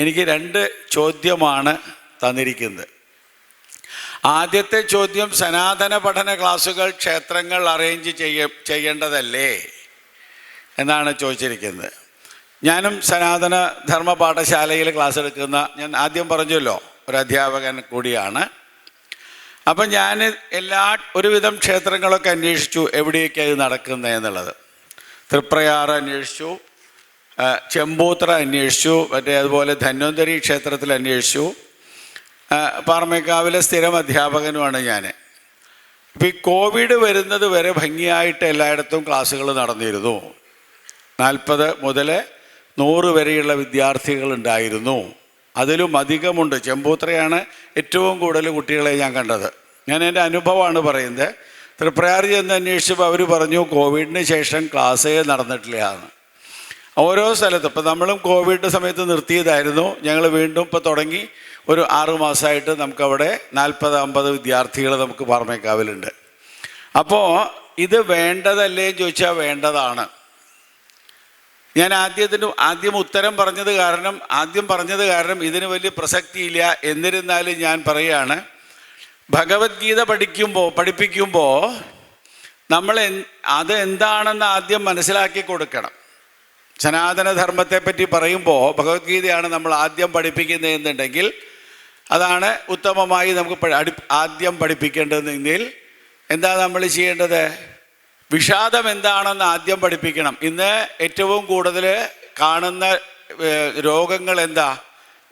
എനിക്ക് 2 ചോദ്യമാണ് തന്നിരിക്കുന്നത്. ആദ്യത്തെ ചോദ്യം, സനാതന പഠന ക്ലാസ്സുകൾ ക്ഷേത്രങ്ങൾ അറേഞ്ച് ചെയ്യേണ്ടതല്ലേ എന്നാണ് ചോദിച്ചിരിക്കുന്നത്. ഞാനും സനാതന ധർമ്മ പാഠശാലയിൽ ക്ലാസ് എടുക്കുന്ന, ഞാൻ ആദ്യം പറഞ്ഞല്ലോ, ഒരു അധ്യാപകൻ കൂടിയാണ്. അപ്പം ഞാൻ ഒരുവിധം ക്ഷേത്രങ്ങളൊക്കെ അന്വേഷിച്ചു, എവിടെയൊക്കെ അത് നടക്കുന്നത് എന്നുള്ളത്. തൃപ്രയാർ അന്വേഷിച്ചു, ചെമ്പൂത്ര അന്വേഷിച്ചു, അതുപോലെ ധന്വന്തരി ക്ഷേത്രത്തിൽ അന്വേഷിച്ചു. പാറമേക്കാവിലെ സ്ഥിരം അധ്യാപകനുമാണ് ഞാൻ. ഇപ്പം ഈ കോവിഡ് വരുന്നത് വരെ ഭംഗിയായിട്ട് എല്ലായിടത്തും ക്ലാസ്സുകൾ നടന്നിരുന്നു. 40 മുതൽ 100 വരെയുള്ള വിദ്യാർത്ഥികളുണ്ടായിരുന്നു. അതിലും അധികമുണ്ട്. ചെമ്പൂത്രയാണ് ഏറ്റവും കൂടുതൽ കുട്ടികളെ ഞാൻ കണ്ടത്. ഞാൻ എൻ്റെ അനുഭവമാണ് പറയുന്നത്. തൃപ്രയാർ ചെന്ന് അന്വേഷിച്ചപ്പോൾ അവർ പറഞ്ഞു കോവിഡിന് ശേഷം ക്ലാസ്സേ നടന്നിട്ടില്ല എന്ന്. ഓരോ സ്ഥലത്തും ഇപ്പം നമ്മളും കോവിഡ് സമയത്ത് നിർത്തിയതായിരുന്നു. ഞങ്ങൾ വീണ്ടും ഇപ്പോൾ തുടങ്ങി. ഒരു 6 മാസമായിട്ട് നമുക്കവിടെ 40-50 വിദ്യാർത്ഥികൾ നമുക്ക് പാറമേക്കാവിലുണ്ട്. അപ്പോൾ ഇത് വേണ്ടതല്ലേ എന്ന് ചോദിച്ചാൽ വേണ്ടതാണ്. ഞാൻ ആദ്യം ഉത്തരം പറഞ്ഞത് കാരണം ഇതിന് വലിയ പ്രസക്തിയില്ല. എന്നിരുന്നാലും ഞാൻ പറയുകയാണ്, ഭഗവത്ഗീത പഠിപ്പിക്കുമ്പോൾ നമ്മൾ അത് എന്താണെന്ന് ആദ്യം മനസ്സിലാക്കി കൊടുക്കണം. സനാതനധർമ്മത്തെപ്പറ്റി പറയുമ്പോൾ ഭഗവത്ഗീതയാണ് നമ്മൾ ആദ്യം പഠിപ്പിക്കുന്നതെന്നുണ്ടെങ്കിൽ അതാണ് ഉത്തമമായി നമുക്ക് ആദ്യം പഠിപ്പിക്കേണ്ടതെങ്കിൽ എന്താ നമ്മൾ ചെയ്യേണ്ടത്? വിഷാദം എന്താണെന്ന് ആദ്യം പഠിപ്പിക്കണം. ഇന്ന് ഏറ്റവും കൂടുതൽ കാണുന്ന രോഗങ്ങൾ എന്താ?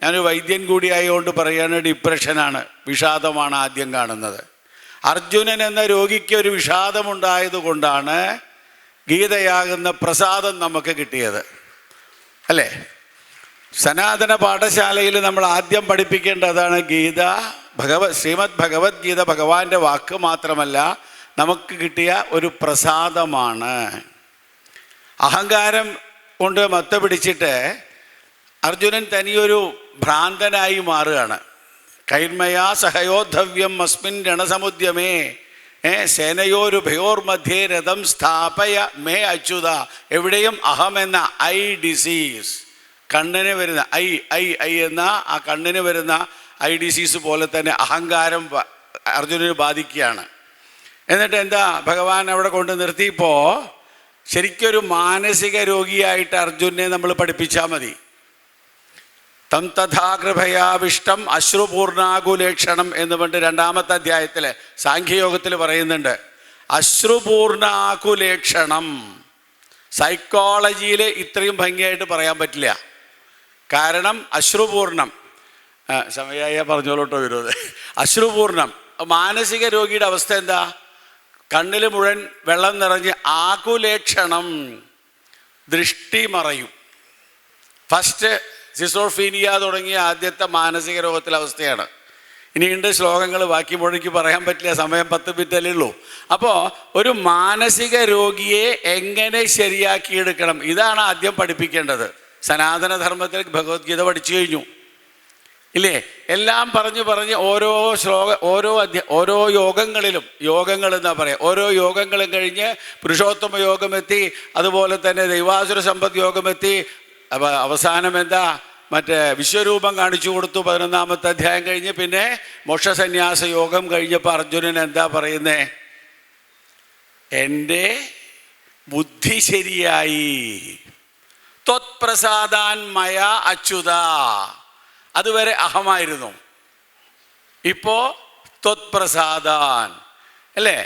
ഞാനൊരു വൈദ്യൻ കൂടിയായതുകൊണ്ട് പറയുകയാണ്, ഡിപ്രഷനാണ്, വിഷാദമാണ് ആദ്യം കാണുന്നത്. അർജുനൻ എന്ന രോഗിക്ക് ഒരു വിഷാദമുണ്ടായത് കൊണ്ടാണ് ഗീതയാകുന്ന പ്രസാദം നമുക്ക് കിട്ടിയത്, അല്ലേ? സനാതന പാഠശാലയിൽ നമ്മൾ ആദ്യം പഠിപ്പിക്കേണ്ടതാണ് ഗീത. ശ്രീമദ് ഭഗവത്ഗീത ഭഗവാന്റെ വാക്ക് മാത്രമല്ല, നമുക്ക് കിട്ടിയ ഒരു പ്രസാദമാണ്. അഹങ്കാരം കൊണ്ട് മത്ത പിടിച്ചിട്ട് അർജുനൻ തനിയൊരു ഭ്രാന്തനായി മാറുകയാണ്. കൈർമയാ സഹയോദ്ധവ്യം അസ്മിൻ രണസമുദ്യമേ സേനയോരുഭയോർ മധ്യേ രഥം സ്ഥാപയ മേ അച്യുത. എവിടെയും അഹം എന്ന ഐ ഡിസീസ്, കണ്ണിന് വരുന്ന ഐ എന്ന ആ കണ്ണിന് വരുന്ന ഐ ഡിസീസ് പോലെ തന്നെ അഹങ്കാരം അർജുനന് ബാധിക്കുകയാണ്. എന്നിട്ട് എന്താ ഭഗവാൻ അവിടെ കൊണ്ട് നിർത്തിയപ്പോൾ ശരിക്കൊരു മാനസിക രോഗിയായിട്ട് അർജുനെ നമ്മൾ പഠിപ്പിച്ചാൽ മതി. തം തഥാകൃഭയാവിഷ്ടം അശ്രുപൂർണാകുലേക്ഷണം എന്ന് പറഞ്ഞിട്ട് 2-ാമത്തെ അധ്യായത്തിൽ സാഖ്യയോഗത്തിൽ പറയുന്നുണ്ട്. അശ്രുപൂർണാകുലേക്ഷണം സൈക്കോളജിയിൽ ഇത്രയും ഭംഗിയായിട്ട് പറയാൻ പറ്റില്ല. കാരണം അശ്രുപൂർണം, സമയായ പറഞ്ഞോളോട്ടോ വരുന്നത്, അശ്രുപൂർണം മാനസിക രോഗിയുടെ അവസ്ഥ എന്താ? കണ്ണിൽ മുഴുവൻ വെള്ളം നിറഞ്ഞ് ആകുലേക്ഷണം, ദൃഷ്ടി മറയും. ഫസ്റ്റ് സിസോഫീനിയ തുടങ്ങിയ ആദ്യത്തെ മാനസിക രോഗത്തിലെ അവസ്ഥയാണ്. ഇനിയുണ്ട് ശ്ലോകങ്ങൾ, ബാക്കി മുഴുവൻ പറയാൻ പറ്റില്ല, സമയം 10 മിനിറ്റല്ലേ ഉള്ളൂ. അപ്പോൾ ഒരു മാനസിക രോഗിയെ എങ്ങനെ ശരിയാക്കിയെടുക്കണം, ഇതാണ് ആദ്യം പഠിപ്പിക്കേണ്ടത്. സനാതനധർമ്മത്തിൽ ഭഗവത്ഗീത പഠിച്ചു കഴിഞ്ഞു ഇല്ലേ? എല്ലാം പറഞ്ഞ് ഓരോ യോഗങ്ങൾ എന്നാ പറയാം. ഓരോ യോഗങ്ങളും കഴിഞ്ഞ് പുരുഷോത്തമ യോഗമെത്തി, അതുപോലെ തന്നെ ദൈവാസുര സമ്പദ് യോഗമെത്തി. അപ്പോൾ അവസാനം എന്താ? മറ്റേ വിശ്വരൂപം കാണിച്ചു കൊടുത്തു 11-ാമത്തെ അധ്യായം കഴിഞ്ഞ്. പിന്നെ മോക്ഷസന്യാസ യോഗം കഴിഞ്ഞപ്പോൾ അർജുനൻ എന്താ പറയുന്നേ? എൻ്റെ ബുദ്ധി ശരിയായി, ത്വത്പ്രസാദാൻ മയ അച്യുത. അതുവരെ അഹമായിരുന്നു, ഇപ്പോൾ ത്വത്പ്രസാദാൻ, അല്ലേ?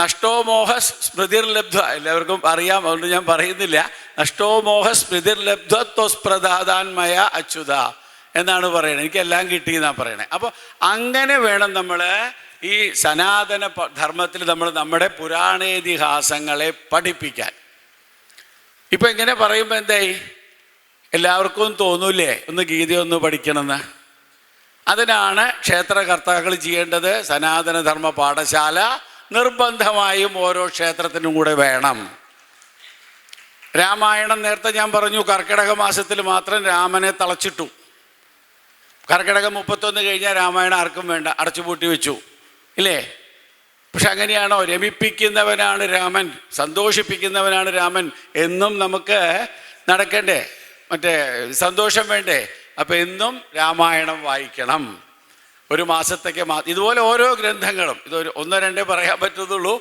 നഷ്ടോമോഹ സ്മൃതിർലബ്ധ, എല്ലാവർക്കും അറിയാം, അതുകൊണ്ട് ഞാൻ പറയുന്നില്ല. നഷ്ടോമോഹ സ്മൃതിർലബ്ധ ത്വസ്പ്രസാദാൻ മയ അച്യുത എന്നാണ് പറയുന്നത്. എനിക്കെല്ലാം കിട്ടിയെന്നാണ് പറയണേ. അപ്പോൾ അങ്ങനെ വേണം നമ്മൾ ഈ സനാതന ധർമ്മത്തിൽ നമ്മൾ നമ്മുടെ പുരാണേതിഹാസങ്ങളെ പഠിപ്പിക്കാൻ. ഇപ്പം ഇങ്ങനെ പറയുമ്പോൾ എന്തായി? എല്ലാവർക്കും തോന്നൂലേ ഒന്ന് ഗീതയൊന്ന് പഠിക്കണമെന്ന്? അതിനാണ് ക്ഷേത്രകർത്താക്കൾ ചെയ്യേണ്ടത്. സനാതനധർമ്മ പാഠശാല നിർബന്ധമായും ഓരോ ക്ഷേത്രത്തിനും കൂടെ വേണം. രാമായണം നേരത്തെ ഞാൻ പറഞ്ഞു, കർക്കിടക മാസത്തിൽ മാത്രം രാമനെ തളച്ചിട്ടു. കർക്കിടകം 31 കഴിഞ്ഞാൽ രാമായണം ആർക്കും വേണ്ട, അടച്ചുപൂട്ടി വെച്ചു, ഇല്ലേ? പക്ഷെ അങ്ങനെയാണോ? രമിപ്പിക്കുന്നവനാണ് രാമൻ, സന്തോഷിപ്പിക്കുന്നവനാണ് രാമൻ എന്നും നമുക്ക് നടക്കണ്ടേ? മറ്റേ സന്തോഷം വേണ്ടേ? അപ്പോൾ എന്നും രാമായണം വായിക്കണം. ഒരു മാസത്തേക്ക് ഇതുപോലെ ഓരോ ഗ്രന്ഥങ്ങളും, ഇതൊരു ഒന്നോ രണ്ടേ പറയാൻ പറ്റുന്നുള്ളൂ.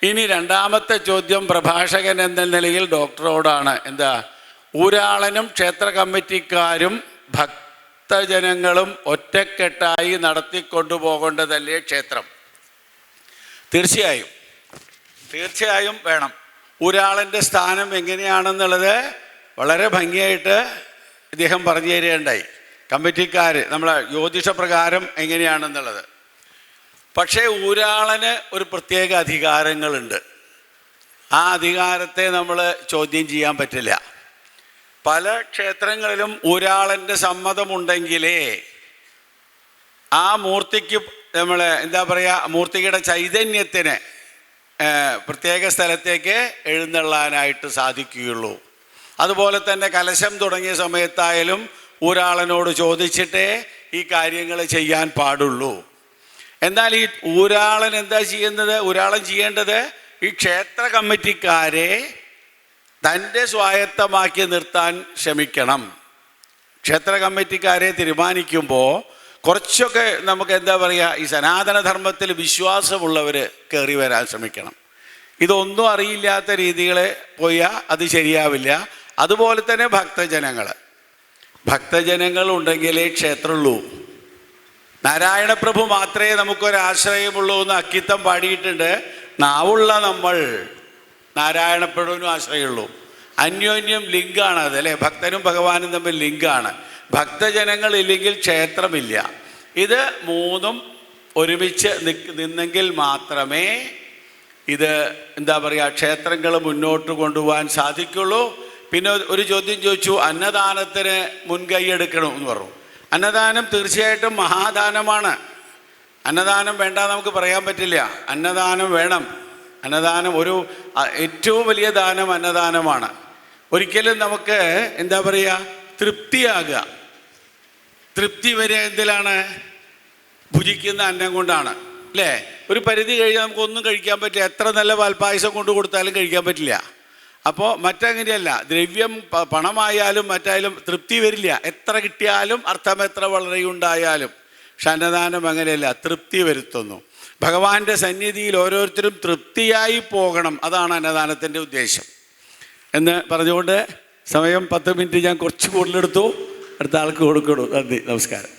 ഇനി രണ്ടാമത്തെ ചോദ്യം പ്രഭാഷകൻ എന്ന നിലയിൽ ഡോക്ടറോടാണ്. എന്താ? ഊരാളനും ക്ഷേത്ര കമ്മിറ്റിക്കാരും ഭക്തജനങ്ങളും ഒറ്റക്കെട്ടായി നടത്തിക്കൊണ്ടുപോകേണ്ടതല്ലേ ക്ഷേത്രം? തീർച്ചയായും വേണം. ഊരാളൻ്റെ സ്ഥാനം എങ്ങനെയാണെന്നുള്ളത് വളരെ ഭംഗിയായിട്ട് ഇദ്ദേഹം പറഞ്ഞു തരികയുണ്ടായി. കമ്മിറ്റിക്കാർ നമ്മളെ ജ്യോതിഷപ്രകാരം എങ്ങനെയാണെന്നുള്ളത്. പക്ഷേ ഊരാളന് ഒരു പ്രത്യേക അധികാരങ്ങളുണ്ട്. ആ അധികാരത്തെ നമ്മൾ ചോദ്യം ചെയ്യാൻ പറ്റില്ല. പല ക്ഷേത്രങ്ങളിലും ഊരാളൻ്റെ സമ്മതമുണ്ടെങ്കിലേ ആ മൂർത്തിക്ക് നമ്മളെ എന്താ പറയുക, മൂർത്തിയുടെ ചൈതന്യത്തിന് പ്രത്യേക സ്ഥലത്തേക്ക് എഴുന്നള്ളാനായിട്ട് സാധിക്കുകയുള്ളൂ. അതുപോലെ തന്നെ കലശം തുടങ്ങിയ സമയത്തായാലും ഊരാളനോട് ചോദിച്ചിട്ടേ ഈ കാര്യങ്ങൾ ചെയ്യാൻ പാടുള്ളൂ. എന്നാൽ ഈ ഊരാളൻ എന്താ ചെയ്യുന്നത്? ഊരാളൻ ചെയ്യേണ്ടത് ഈ ക്ഷേത്ര കമ്മിറ്റിക്കാരെ തൻ്റെ സ്വായത്തമാക്കി നിർത്താൻ ശ്രമിക്കണം. ക്ഷേത്ര കമ്മിറ്റിക്കാരെ തീരുമാനിക്കുമ്പോൾ കുറച്ചൊക്കെ നമുക്ക് എന്താ പറയുക, ഈ സനാതനധർമ്മത്തിൽ വിശ്വാസമുള്ളവർ കയറി വരാൻ ശ്രമിക്കണം. ഇതൊന്നും അറിയില്ലാത്ത രീതികൾ പോയാൽ അത് ശരിയാവില്ല. അതുപോലെ തന്നെ ഭക്തജനങ്ങൾ ഉണ്ടെങ്കിലേ ക്ഷേത്രമുള്ളൂ. നാരായണപ്രഭു മാത്രമേ നമുക്കൊരാശ്രയമുള്ളൂ എന്ന് അക്കിത്തം പാടിയിട്ടുണ്ട്. നാവുള്ള നമ്മൾ നാരായണപ്രഭുവിനും ആശ്രയമുള്ളൂ. അന്യോന്യം ലിങ്കാണ് അത്, അല്ലേ? ഭക്തനും ഭഗവാനും തമ്മിൽ ലിങ്കാണ്. ഭക്തജനങ്ങൾ ഇല്ലെങ്കിൽ ക്ഷേത്രമില്ല. ഇത് മൂന്നും ഒരുമിച്ച് നിന്നെങ്കിൽ മാത്രമേ ഇത് എന്താ പറയുക, ക്ഷേത്രങ്ങൾ മുന്നോട്ട് കൊണ്ടുപോകാൻ സാധിക്കുള്ളൂ. പിന്നെ ഒരു ചോദ്യം ചോദിച്ചു, അന്നദാനത്തിന് മുൻകൈ എടുക്കണം എന്ന് പറഞ്ഞു. അന്നദാനം തീർച്ചയായിട്ടും മഹാദാനമാണ്. അന്നദാനം വേണ്ട നമുക്ക് പറയാൻ പറ്റില്ല. അന്നദാനം വേണം. അന്നദാനം ഒരു ഏറ്റവും വലിയ ദാനം അന്നദാനമാണ്. ഒരിക്കലും നമുക്ക് എന്താ പറയുക, തൃപ്തി വരെ എന്തിലാണ്? ഭുജിക്കുന്ന അന്നം കൊണ്ടാണ്, അല്ലേ? ഒരു പരിധി കഴിഞ്ഞാൽ നമുക്കൊന്നും കഴിക്കാൻ പറ്റില്ല. എത്ര നല്ല പാൽപ്പായസം കൊണ്ട് കൊടുത്താലും കഴിക്കാൻ പറ്റില്ല. അപ്പോൾ മറ്റങ്ങനെയല്ല, ദ്രവ്യം പണമായാലും മറ്റായാലും തൃപ്തി വരില്ല. എത്ര കിട്ടിയാലും അർത്ഥം എത്ര വളരെയുണ്ടായാലും. പക്ഷെ അന്നദാനം അങ്ങനെയല്ല, തൃപ്തി വരുത്തുന്നു. ഭഗവാന്റെ സന്നിധിയിൽ ഓരോരുത്തരും തൃപ്തിയായി പോകണം. അതാണ് അന്നദാനത്തിൻ്റെ ഉദ്ദേശം എന്ന് പറഞ്ഞുകൊണ്ട് സമയം 10 മിനിറ്റ് ഞാൻ കുറച്ച് കൂടുതലെടുത്തു. അടുത്ത ആൾക്ക് കൊടുക്കണു. നന്ദി, നമസ്കാരം.